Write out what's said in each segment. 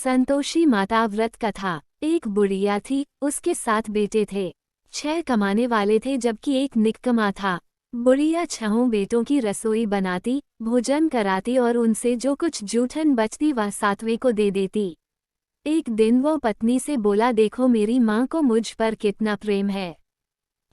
संतोषी माता व्रत कथा। एक बुढ़िया थी, उसके 7 बेटे थे। 6 कमाने वाले थे जबकि एक निकम्मा था। बुढ़िया 6 बेटों की रसोई बनाती, भोजन कराती और उनसे जो कुछ जूठन बचती वह 7वें को दे देती। एक दिन वो पत्नी से बोला, देखो मेरी माँ को मुझ पर कितना प्रेम है।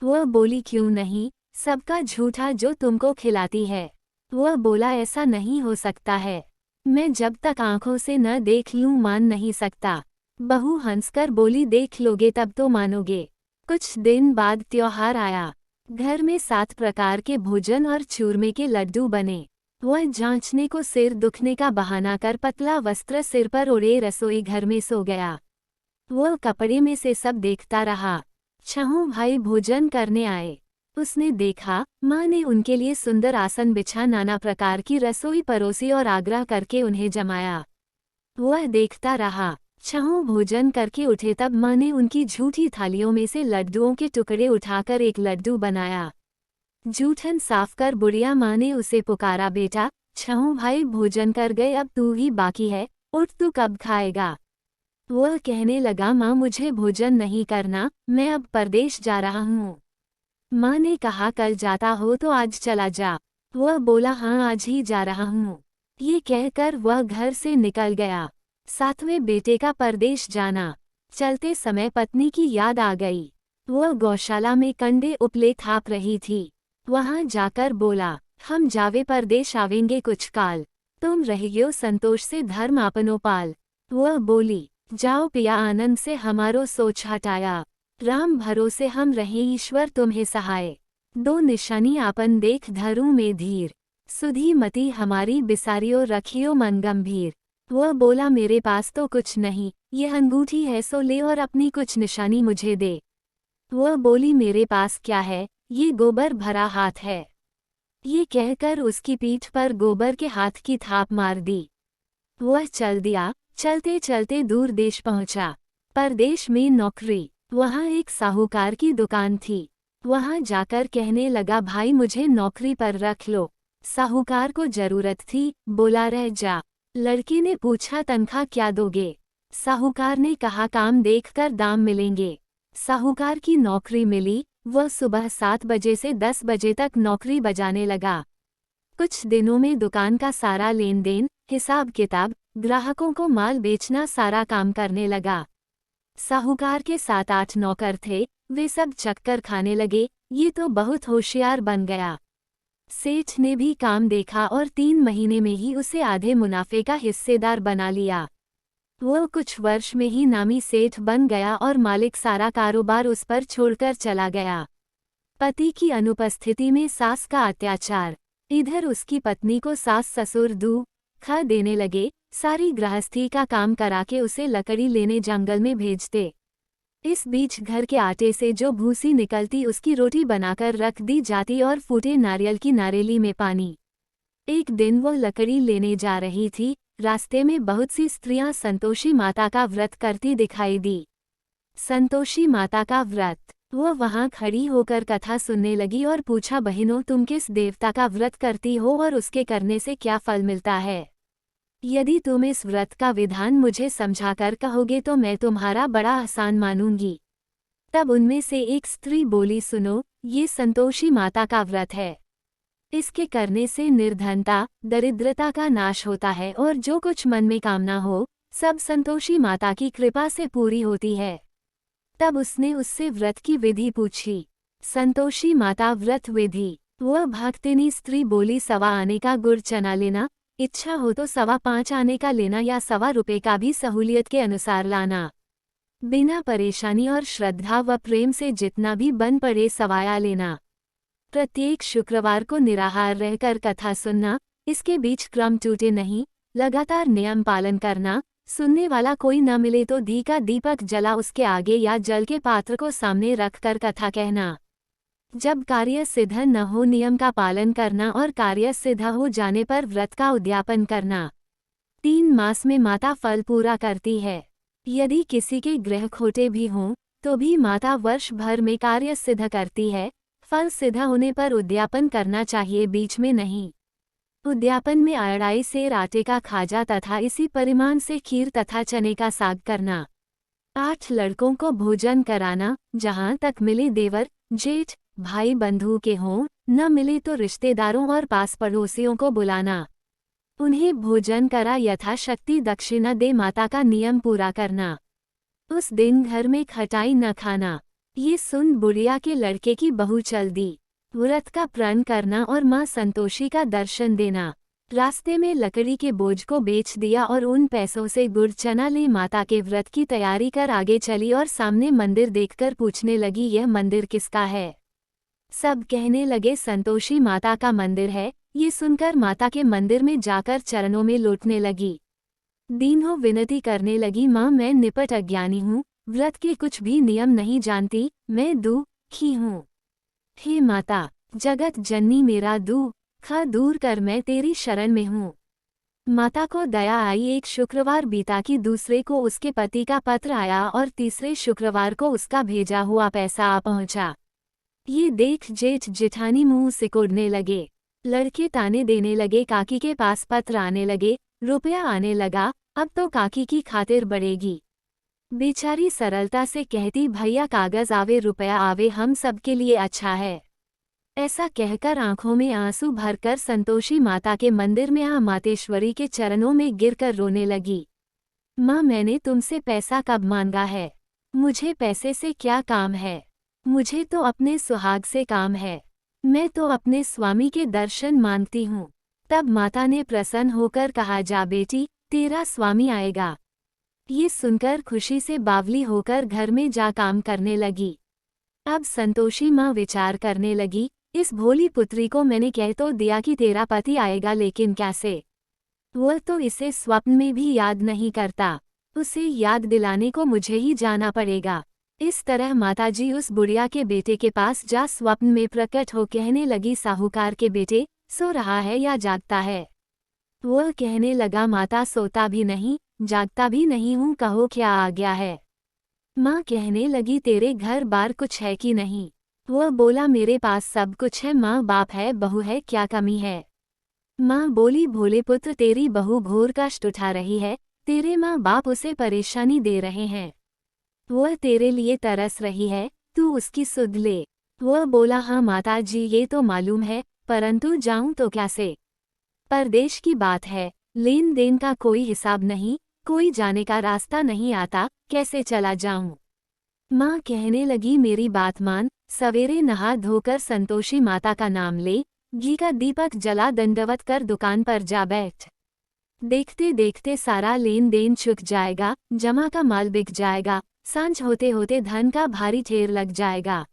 वह बोली, क्यों नहीं, सबका झूठा जो तुमको खिलाती है। वह बोला, ऐसा नहीं हो सकता है, मैं जब तक आंखों से न देख लूं मान नहीं सकता। बहू हंसकर बोली, देख लोगे तब तो मानोगे। कुछ दिन बाद त्योहार आया। घर में 7 प्रकार के भोजन और चूरमे के लड्डू बने। वह जांचने को सिर दुखने का बहाना कर पतला वस्त्र सिर पर ओढ़े रसोई घर में सो गया। वह कपड़े में से सब देखता रहा। 6 भाई भोजन करने आए। उसने देखा, माँ ने उनके लिए सुंदर आसन बिछा नाना प्रकार की रसोई परोसी और आग्रह करके उन्हें जमाया। वह देखता रहा। 6 भोजन करके उठे तब माँ ने उनकी झूठी थालियों में से लड्डुओं के टुकड़े उठाकर एक लड्डू बनाया। जूठन साफ कर बुढ़िया माँ ने उसे पुकारा, बेटा 6 भाई भोजन कर गए, अब तू ही बाकी है, उठ तू कब खाएगा। वह कहने लगा, माँ मुझे भोजन नहीं करना, मैं अब परदेश जा रहा हूँ। माँ ने कहा, कल जाता हो तो आज चला जा। वह बोला, हाँ आज ही जा रहा हूँ। ये कहकर वह घर से निकल गया। 7वें बेटे का परदेश जाना। चलते समय पत्नी की याद आ गई। वह गौशाला में कंडे उपले थाप रही थी। वहां जाकर बोला, हम जावे परदेश आवेंगे कुछ काल, तुम रहियो संतोष से धर्म आपनो पाल। वह बोली, जाओ पिया आनंद से हमारो सोच हटाया, राम भरोसे हम रहे ईश्वर तुम्हें सहाय। 2 निशानी आपन देख धरूं में धीर, सुधी मति हमारी बिसारियो रखियो मन गंभीर। वह बोला, मेरे पास तो कुछ नहीं, ये अंगूठी है सो ले और अपनी कुछ निशानी मुझे दे। वह बोली, मेरे पास क्या है, ये गोबर भरा हाथ है। ये कहकर उसकी पीठ पर गोबर के हाथ की थाप मार दी। वह चल दिया। चलते चलते दूर देश पहुंचा। परदेश में नौकरी। वहां एक साहूकार की दुकान थी। वहां जाकर कहने लगा, भाई मुझे नौकरी पर रख लो। साहूकार को जरूरत थी, बोला, रह जा। लड़के ने पूछा, तनख्वाह क्या दोगे। साहूकार ने कहा, काम देखकर दाम मिलेंगे। साहूकार की नौकरी मिली। वह सुबह 7 बजे से 10 बजे तक नौकरी बजाने लगा। कुछ दिनों में दुकान का सारा लेन देन, हिसाब किताब, ग्राहकों को माल बेचना सारा काम करने लगा। साहूकार के 7-8 नौकर थे, वे सब चक्कर खाने लगे, ये तो बहुत होशियार बन गया। सेठ ने भी काम देखा और 3 महीने में ही उसे आधे मुनाफे का हिस्सेदार बना लिया। वह कुछ वर्ष में ही नामी सेठ बन गया और मालिक सारा कारोबार उस पर छोड़कर चला गया। पति की अनुपस्थिति में सास का अत्याचार। इधर उसकी पत्नी को सास ससुर दुख देने लगे, सारी गृहस्थी का काम करा के उसे लकड़ी लेने जंगल में भेजते। इस बीच घर के आटे से जो भूसी निकलती उसकी रोटी बनाकर रख दी जाती और फूटे नारियल की नारेली में पानी। एक दिन वह लकड़ी लेने जा रही थी। रास्ते में बहुत सी स्त्रियां संतोषी माता का व्रत करती दिखाई दी। संतोषी माता का व्रत। वह वहां खड़ी होकर कथा सुनने लगी और पूछा, बहनों तुम किस देवता का व्रत करती हो और उसके करने से क्या फल मिलता है। यदि तुम इस व्रत का विधान मुझे समझाकर कहोगे तो मैं तुम्हारा बड़ा आसान मानूंगी। तब उनमें से एक स्त्री बोली, सुनो, ये संतोषी माता का व्रत है। इसके करने से निर्धनता, दरिद्रता का नाश होता है और जो कुछ मन में कामना हो, सब संतोषी माता की कृपा से पूरी होती है। तब उसने उससे व्रत की विधि पूछी। संतोषी माता व्रत विधि। वह भक्तिनी स्त्री बोली, 1.25 आने का गुड़ चना लेना, इच्छा हो तो 5.25 आने का लेना या 1.25 रुपये का भी सहूलियत के अनुसार लाना। बिना परेशानी और श्रद्धा व प्रेम से जितना भी बन पड़े सवाया लेना। प्रत्येक शुक्रवार को निराहार रहकर कथा सुनना, इसके बीच क्रम टूटे नहीं, लगातार नियम पालन करना। सुनने वाला कोई न मिले तो घी का दीपक जला उसके आगे या जल के पात्र को सामने रखकर कथा कहना। जब कार्य सिद्ध न हो नियम का पालन करना और कार्य सिद्ध हो जाने पर व्रत का उद्यापन करना। 3 मास में माता फल पूरा करती है। यदि किसी के ग्रह खोटे भी हों तो भी माता वर्ष भर में कार्य सिद्ध करती है। फल सिद्ध होने पर उद्यापन करना चाहिए, बीच में नहीं। उद्यापन में अढ़ाई सेर आटे का खाजा तथा इसी परिमाण से खीर तथा चने का साग करना। 8 लड़कों को भोजन कराना, जहाँ तक मिले देवर जेठ भाई बंधु के हों, न मिले तो रिश्तेदारों और पास पड़ोसियों को बुलाना। उन्हें भोजन करा यथाशक्ति दक्षिणा दे माता का नियम पूरा करना। उस दिन घर में खटाई न खाना। ये सुन बुढ़िया के लड़के की बहू चल दी। व्रत का प्रण करना और माँ संतोषी का दर्शन देना। रास्ते में लकड़ी के बोझ को बेच दिया और उन पैसों से गुड़ चना ले माता के व्रत की तैयारी कर आगे चली और सामने मंदिर देखकर पूछने लगी, यह मंदिर किसका है? सब कहने लगे संतोषी माता का मंदिर है। ये सुनकर माता के मंदिर में जाकर चरणों में लौटने लगी। दीनों विनती करने लगी, माँ मैं निपट अज्ञानी हूँ, व्रत के कुछ भी नियम नहीं जानती, मैं दुखी हूँ। हे माता जगत जननी मेरा दुख दूर कर, मैं तेरी शरण में हूँ। माता को दया आई। एक शुक्रवार बीता कि दूसरे को उसके पति का पत्र आया और तीसरे शुक्रवार को उसका भेजा हुआ पैसा आ पहुँचा। ये देख जेठ जेठानी मुंह सिकोड़ने लगे। लड़के ताने देने लगे, काकी के पास पत्र आने लगे, रुपया आने लगा, अब तो काकी की खातिर बढ़ेगी। बेचारी सरलता से कहती, भैया कागज आवे रुपया आवे हम सबके लिए अच्छा है। ऐसा कहकर आंखों में आंसू भरकर संतोषी माता के मंदिर में मातेश्वरी के चरणों में गिरकर रोने लगी। माँ मैंने तुमसे पैसा कब मांगा है? मुझे पैसे से क्या काम है? मुझे तो अपने सुहाग से काम है। मैं तो अपने स्वामी के दर्शन मांगती हूँ। तब माता ने प्रसन्न होकर कहा, जा बेटी तेरा स्वामी आएगा। ये सुनकर खुशी से बावली होकर घर में जा काम करने लगी। अब संतोषी माँ विचार करने लगी, इस भोली पुत्री को मैंने कह तो दिया कि तेरा पति आएगा, लेकिन कैसे? वह तो इसे स्वप्न में भी याद नहीं करता। उसे याद दिलाने को मुझे ही जाना पड़ेगा। इस तरह माताजी उस बुढ़िया के बेटे के पास जा स्वप्न में प्रकट हो कहने लगी, साहूकार के बेटे सो रहा है या जागता है? वह कहने लगा, माता सोता भी नहीं जागता भी नहीं हूँ, कहो क्या आ गया है? माँ कहने लगी, तेरे घर बार कुछ है कि नहीं? वह बोला, मेरे पास सब कुछ है, माँ बाप है बहू है, क्या कमी है? माँ बोली, भोले पुत्र तेरी बहू घोर कष्ट उठा रही है, तेरे माँ बाप उसे परेशानी दे रहे हैं। वह तेरे लिए तरस रही है, तू उसकी सुध ले। वह बोला, हाँ माताजी ये तो मालूम है, परंतु जाऊं तो कैसे? परदेश की बात है, लेन देन का कोई हिसाब नहीं, कोई जाने का रास्ता नहीं आता, कैसे चला जाऊं? माँ कहने लगी, मेरी बात मान, सवेरे नहा धोकर संतोषी माता का नाम ले, घी का दीपक जला दंडवत कर दुकान पर जा बैठ। देखते देखते सारा लेन देन चुक जाएगा, जमा का माल बिक जाएगा, सांझ होते होते धन का भारी ढेर लग जाएगा।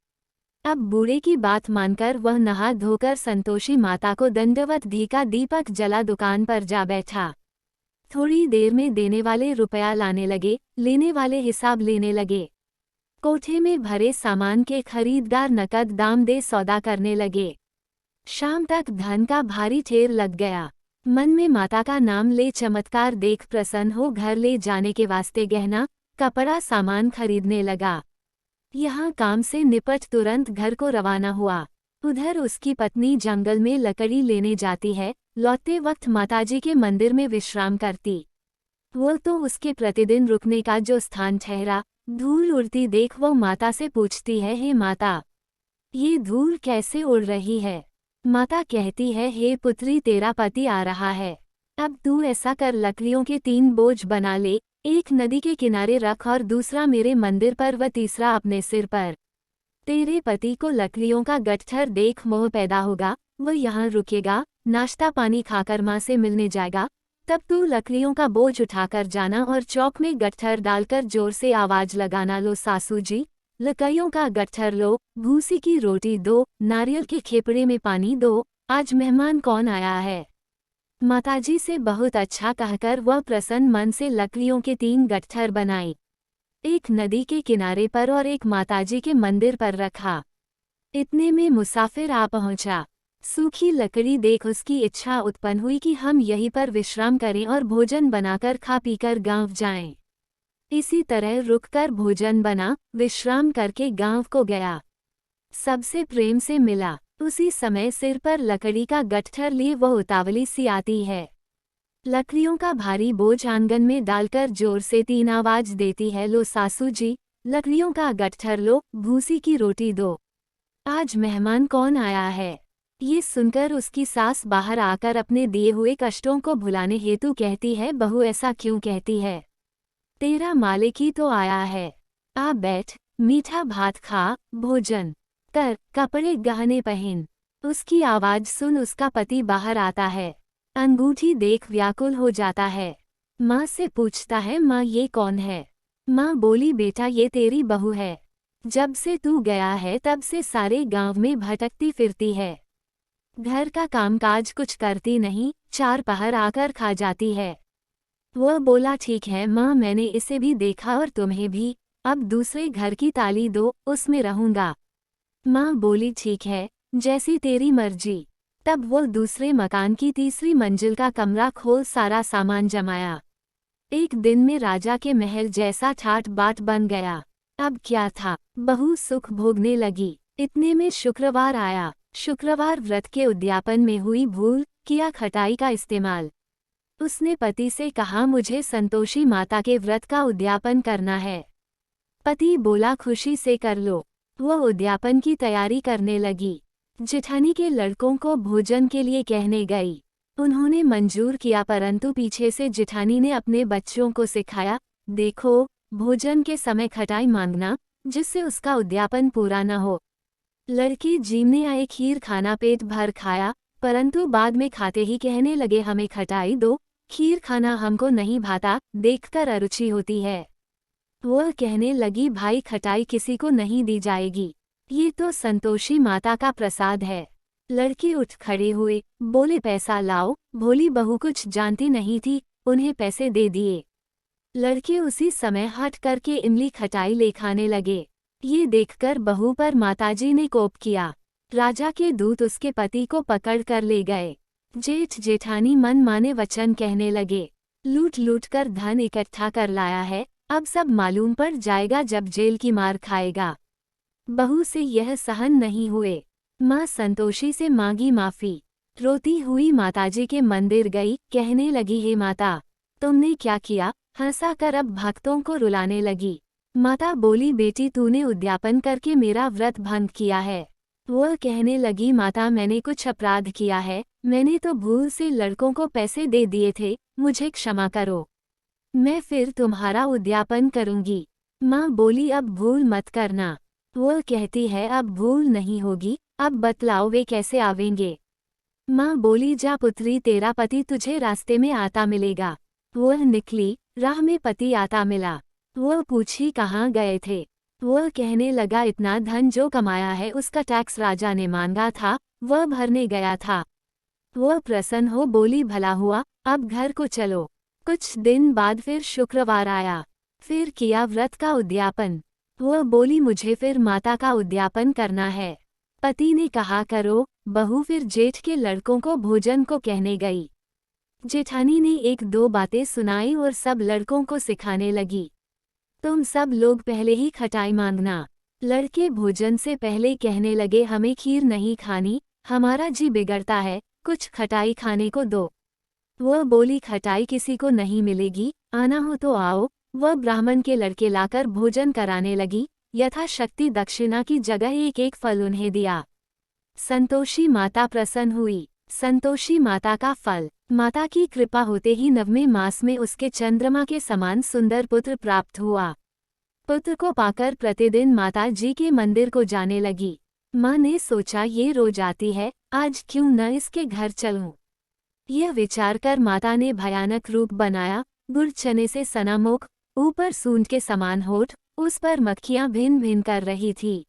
अब बूढ़े की बात मानकर वह नहा धोकर संतोषी माता को दंडवत घी का दीपक जला दुकान पर जा बैठा। थोड़ी देर में देने वाले रुपया लाने लगे, लेने वाले हिसाब लेने लगे। कोठे में भरे सामान के खरीददार नकद दाम दे सौदा करने लगे। शाम तक धन का भारी ढेर लग गया। मन में माता का नाम ले चमत्कार देख प्रसन्न हो घर ले जाने के वास्ते गहना कपड़ा सामान खरीदने लगा। यहाँ काम से निपट तुरंत घर को रवाना हुआ। उधर उसकी पत्नी जंगल में लकड़ी लेने जाती है, लौटते वक्त माताजी के मंदिर में विश्राम करती। वो तो उसके प्रतिदिन रुकने का जो स्थान ठहरा, धूल उड़ती देख वो माता से पूछती है, हे माता ये धूल कैसे उड़ रही है? माता कहती है, हे पुत्री तेरा पति आ रहा है। अब तू ऐसा कर, लकड़ियों के 3 बोझ बना ले, एक नदी के किनारे रख और दूसरा मेरे मंदिर पर व तीसरा अपने सिर पर। तेरे पति को लकड़ियों का गट्ठर देख मोह पैदा होगा, वह यहाँ रुकेगा, नाश्ता पानी खाकर माँ से मिलने जाएगा। तब तू लकड़ियों का बोझ उठाकर जाना और चौक में गट्ठर डालकर जोर से आवाज लगाना, लो सासू जी लकड़ियों का गट्ठर लो, भूसी की रोटी दो, नारियल के खेपड़े में पानी दो, आज मेहमान कौन आया है? माताजी से बहुत अच्छा कहकर वह प्रसन्न मन से लकड़ियों के 3 गट्ठर बनाई, एक नदी के किनारे पर और एक माताजी के मंदिर पर रखा। इतने में मुसाफिर आ पहुंचा। सूखी लकड़ी देख उसकी इच्छा उत्पन्न हुई कि हम यहीं पर विश्राम करें और भोजन बनाकर खा पीकर गांव जाएं। इसी तरह रुककर भोजन बना, विश्राम करके गांव को गया। सबसे प्रेम से मिला, उसी समय सिर पर लकड़ी का गट्ठर लिए वह उतावली सी आती है। लकड़ियों का भारी बोझ आंगन में डालकर जोर से 3 आवाज देती है, लो सासू जी, लकड़ियों का गट्ठर लो, भूसी की रोटी दो। आज मेहमान कौन आया है? ये सुनकर उसकी सास बाहर आकर अपने दिए हुए कष्टों को भुलाने हेतु कहती है, बहू ऐसा क्यों कहती है? तेरा मालिक ही तो आया है। आ बैठ, मीठा भात खा, भोजन कर, कपड़े गहने पहन। उसकी आवाज सुन उसका पति बाहर आता है। अंगूठी देख व्याकुल हो जाता है। माँ से पूछता है, माँ ये कौन है? माँ बोली, बेटा ये तेरी बहू है। जब से तू गया है तब से सारे गांव में भटकती फिरती है। घर का कामकाज कुछ करती नहीं, 4 पहर आकर खा जाती है। वह बोला, ठीक है माँ, मैंने इसे भी देखा और तुम्हें भी। अब दूसरे घर की ताली दो, उसमें रहूंगा। माँ बोली, ठीक है, जैसी तेरी मर्जी। तब वो दूसरे मकान की तीसरी मंजिल का कमरा खोल सारा सामान जमाया। एक दिन में राजा के महल जैसा ठाट बाट बन गया। अब क्या था, बहू सुख भोगने लगी। इतने में शुक्रवार आया। शुक्रवार व्रत के उद्यापन में हुई भूल, किया खटाई का इस्तेमाल। उसने पति से कहा, मुझे संतोषी माता के व्रत का उद्यापन करना है। पति बोला, खुशी से कर लो। वह उद्यापन की तैयारी करने लगी। जेठानी के लड़कों को भोजन के लिए कहने गई। उन्होंने मंजूर किया, परंतु पीछे से जेठानी ने अपने बच्चों को सिखाया, देखो, भोजन के समय खटाई मांगना, जिससे उसका उद्यापन पूरा न हो। लड़के जीमने आए खीर खाना पेट भर खाया, परंतु बाद में खाते ही कहने लगे, हमें खटाई दो, खीर खाना हमको नहीं भाता, देखकर अरुचि होती है। वह कहने लगी, भाई खटाई किसी को नहीं दी जाएगी, ये तो संतोषी माता का प्रसाद है। लड़के उठ खड़े हुए, बोले, पैसा लाओ। भोली बहू कुछ जानती नहीं थी, उन्हें पैसे दे दिए। लड़के उसी समय हट करके इमली खटाई ले खाने लगे। ये देखकर बहू पर माताजी ने कोप किया। राजा के दूत उसके पति को पकड़ कर ले गए। जेठ जेठानी मन माने वचन कहने लगे, लूट लूट कर धन इकट्ठा कर लाया है, अब सब मालूम पड़ जाएगा जब जेल की मार खाएगा। बहू से यह सहन नहीं हुए। माँ संतोषी से मांगी माफी। रोती हुई माताजी के मंदिर गई, कहने लगी, हे माता, तुमने क्या किया? हंसा कर अब भक्तों को रुलाने लगी। माता बोली, बेटी तूने उद्यापन करके मेरा व्रत भंग किया है। वह कहने लगी, माता मैंने कुछ अपराध किया है, मैंने तो भूल से लड़कों को पैसे दे दिए थे, मुझे क्षमा करो, मैं फिर तुम्हारा उद्यापन करूंगी। माँ बोली, अब भूल मत करना। वह कहती है, अब भूल नहीं होगी, अब बतलाओ वे कैसे आवेंगे? माँ बोली, जा पुत्री, तेरा पति तुझे रास्ते में आता मिलेगा। वह निकली, राह में पति आता मिला। वह पूछी, कहाँ गए थे? वह कहने लगा, इतना धन जो कमाया है उसका टैक्स राजा ने मांगा था, वह भरने गया था। वह प्रसन्न हो बोली, भला हुआ, अब घर को चलो। कुछ दिन बाद फिर शुक्रवार आया। फिर किया व्रत का उद्यापन। वह बोली, मुझे फिर माता का उद्यापन करना है। पति ने कहा, करो। बहू फिर जेठ के लड़कों को भोजन को कहने गई। जेठानी ने 1-2 बातें सुनाई और सब लड़कों को सिखाने लगी, तुम सब लोग पहले ही खटाई मांगना। लड़के भोजन से पहले कहने लगे, हमें खीर नहीं खानी, हमारा जी बिगड़ता है, कुछ खटाई खाने को दो। वह बोली, खटाई किसी को नहीं मिलेगी, आना हो तो आओ। वह ब्राह्मण के लड़के लाकर भोजन कराने लगी, यथाशक्ति दक्षिणा की जगह एक एक फल उन्हें दिया। संतोषी माता प्रसन्न हुई। संतोषी माता का फल, माता की कृपा होते ही 9वें मास में उसके चंद्रमा के समान सुंदर पुत्र प्राप्त हुआ। पुत्र को पाकर प्रतिदिन माता जी के मंदिर को जाने लगी। माँ ने सोचा, ये रोज आती है, आज क्यों न इसके घर चलूं। यह विचार कर माता ने भयानक रूप बनाया, गुड़ चने से सना मुख, ऊपर सूंड के समान होठ, उस पर मक्खियां भिन भिन कर रही थी।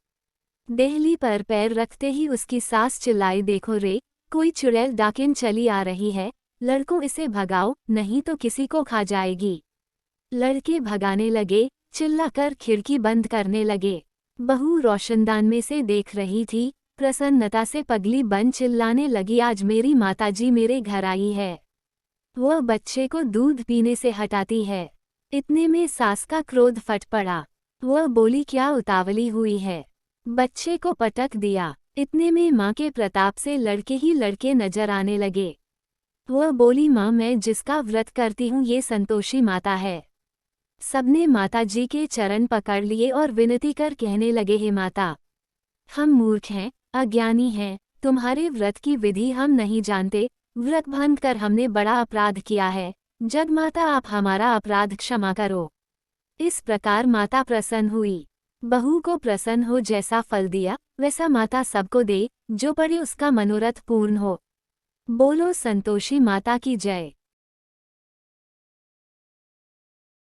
देहली पर पैर रखते ही उसकी सास चिल्लाई, देखो रे, कोई चुड़ैल डाकिन चली आ रही है, लड़कों इसे भगाओ, नहीं तो किसी को खा जाएगी। लड़के भगाने लगे, चिल्लाकर खिड़की बंद करने लगे। बहू रोशनदान में से देख रही थी, प्रसन्नता से पगली बन चिल्लाने लगी, आज मेरी माताजी मेरे घर आई है। वह बच्चे को दूध पीने से हटाती है। इतने में सास का क्रोध फट पड़ा। वह बोली, क्या उतावली हुई है? बच्चे को पटक दिया। इतने में माँ के प्रताप से लड़के ही लड़के नजर आने लगे। वह बोली, माँ, मैं जिसका व्रत करती हूँ ये संतोषी माता है। सबने माता जी के चरण पकड़ लिए और विनती कर कहने लगे, हे माता, हम मूर्ख हैं, अज्ञानी हैं, तुम्हारे व्रत की विधि हम नहीं जानते, व्रत भंग कर हमने बड़ा अपराध किया है, जगमाता आप हमारा अपराध क्षमा करो। इस प्रकार माता प्रसन्न हुई। बहू को प्रसन्न हो जैसा फल दिया वैसा माता सबको दे, जो पड़े उसका मनोरथ पूर्ण हो। बोलो संतोषी माता की जय।